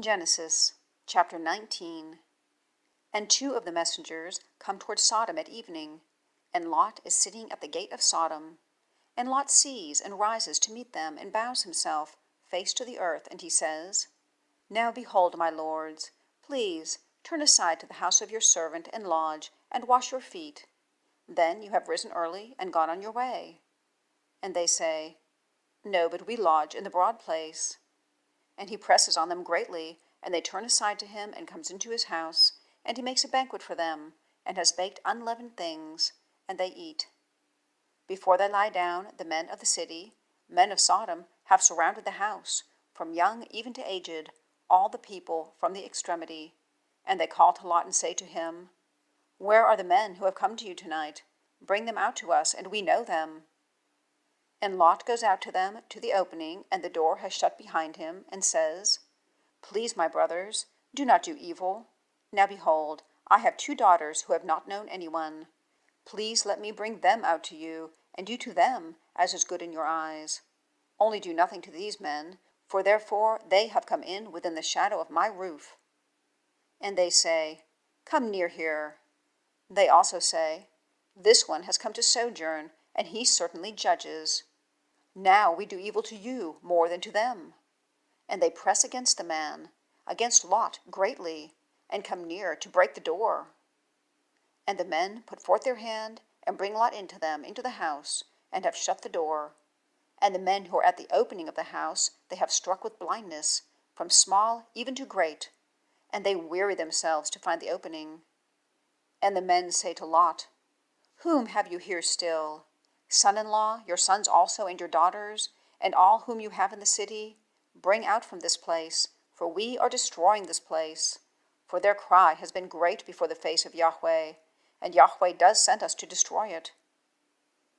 Genesis chapter 19. And two of the messengers come toward Sodom at evening, and Lot is sitting at the gate of Sodom. And Lot sees and rises to meet them, and bows himself face to the earth, and he says, Now behold, my lords, please turn aside to the house of your servant, and lodge, and wash your feet. Then you have risen early, and gone on your way. And they say, No, but we lodge in the broad place. And he presses on them greatly, and they turn aside to him, and comes into his house, and he makes a banquet for them, and has baked unleavened things, and they eat. Before they lie down, the men of the city, men of Sodom, have surrounded the house, from young even to aged, all the people from the extremity. And they call to Lot and say to him, Where are the men who have come to you tonight? Bring them out to us, and we know them. And Lot goes out to them to the opening, and the door has shut behind him, and says, Please, my brothers, do not do evil. Now behold, I have two daughters who have not known anyone. Please let me bring them out to you, and do to them as is good in your eyes. Only do nothing to these men, for therefore they have come in within the shadow of my roof. And they say, Come near here. They also say, This one has come to sojourn, and he certainly judges. Now we do evil to you more than to them. And they press against the man, against Lot greatly, and come near to break the door. And the men put forth their hand, and bring Lot into them, into the house, and have shut the door. And the men who are at the opening of the house they have struck with blindness, from small even to great, and they weary themselves to find the opening. And the men say to Lot, Whom have you here still? Son-in-law, your sons also, and your daughters, and all whom you have in the city? Bring out from this place, for we are destroying this place. For their cry has been great before the face of Yahweh, and Yahweh does send us to destroy it.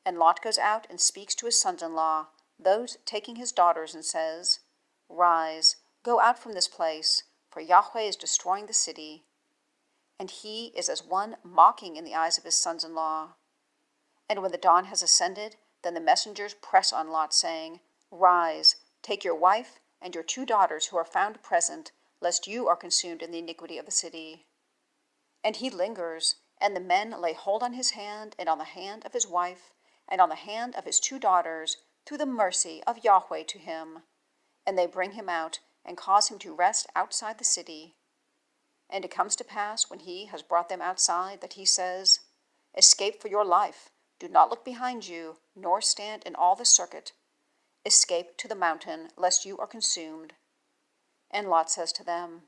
And Lot goes out and speaks to his sons-in-law, those taking his daughters, and says, Rise, go out from this place, for Yahweh is destroying the city. And he is as one mocking in the eyes of his sons-in-law. And when the dawn has ascended, then the messengers press on Lot, saying, Rise, take your wife and your two daughters who are found present, lest you are consumed in the iniquity of the city. And he lingers, and the men lay hold on his hand, and on the hand of his wife, and on the hand of his two daughters, through the mercy of Yahweh to him. And they bring him out, and cause him to rest outside the city. And it comes to pass, when he has brought them outside, that he says, Escape for your life. Do not look behind you, nor stand in all the circuit. Escape to the mountain, lest you are consumed. And Lot says to them,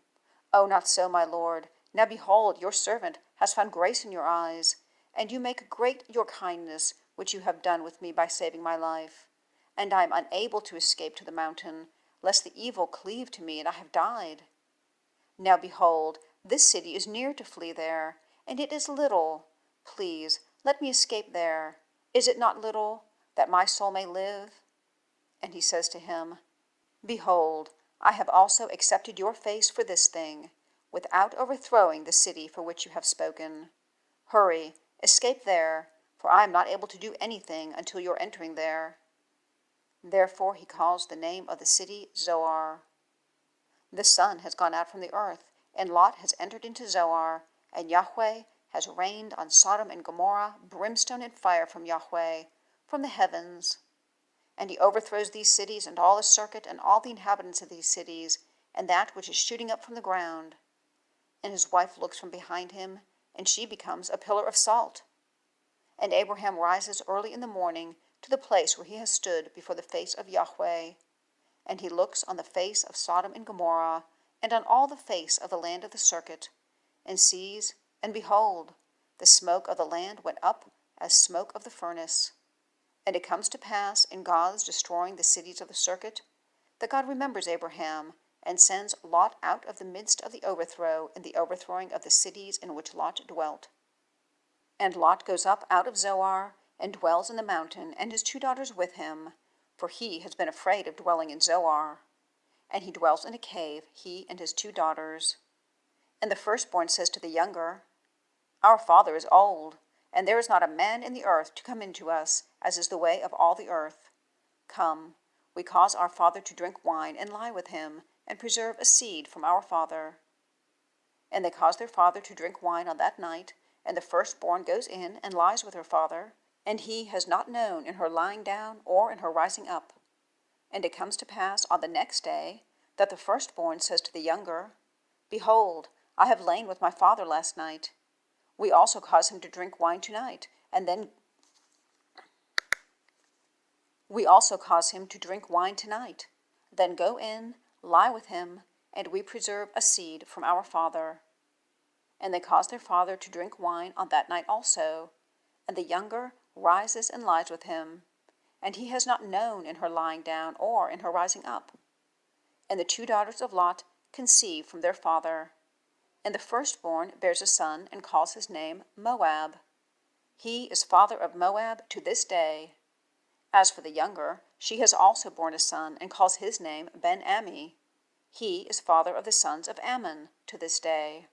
Oh, not so, my lord. Now behold, your servant has found grace in your eyes, and you make great your kindness, which you have done with me by saving my life. And I am unable to escape to the mountain, lest the evil cleave to me, and I have died. Now behold, this city is near to flee there, and it is little. Please, let me escape there. Is it not little, that my soul may live? And he says to him, Behold, I have also accepted your face for this thing, without overthrowing the city for which you have spoken. Hurry, escape there, for I am not able to do anything until your entering there. Therefore he calls the name of the city Zoar. The sun has gone out from the earth, and Lot has entered into Zoar, and Yahweh has rained on Sodom and Gomorrah brimstone and fire from Yahweh, from the heavens. And he overthrows these cities and all the circuit and all the inhabitants of these cities, and that which is shooting up from the ground. And his wife looks from behind him, and she becomes a pillar of salt. And Abraham rises early in the morning to the place where he has stood before the face of Yahweh. And he looks on the face of Sodom and Gomorrah, and on all the face of the land of the circuit, and sees, and behold, the smoke of the land went up as smoke of the furnace. And it comes to pass, in God's destroying the cities of the circuit, that God remembers Abraham, and sends Lot out of the midst of the overthrow in the overthrowing of the cities in which Lot dwelt. And Lot goes up out of Zoar, and dwells in the mountain, and his two daughters with him, for he has been afraid of dwelling in Zoar. And he dwells in a cave, he and his two daughters. And the firstborn says to the younger, Our father is old, and there is not a man in the earth to come into us, as is the way of all the earth. Come, we cause our father to drink wine, and lie with him, and preserve a seed from our father. And they cause their father to drink wine on that night, and the firstborn goes in and lies with her father, and he has not known in her lying down or in her rising up. And it comes to pass on the next day that the firstborn says to the younger, Behold, I have lain with my father last night. We also cause him to drink wine tonight, Then go in, lie with him, and we preserve a seed from our father. And they cause their father to drink wine on that night also, and the younger rises and lies with him, and he has not known in her lying down or in her rising up. And the 2 daughters of Lot conceive from their father. And the firstborn bears a son and calls his name Moab. He is father of Moab to this day. As for the younger, she has also borne a son and calls his name Ben-Ammi. He is father of the sons of Ammon to this day.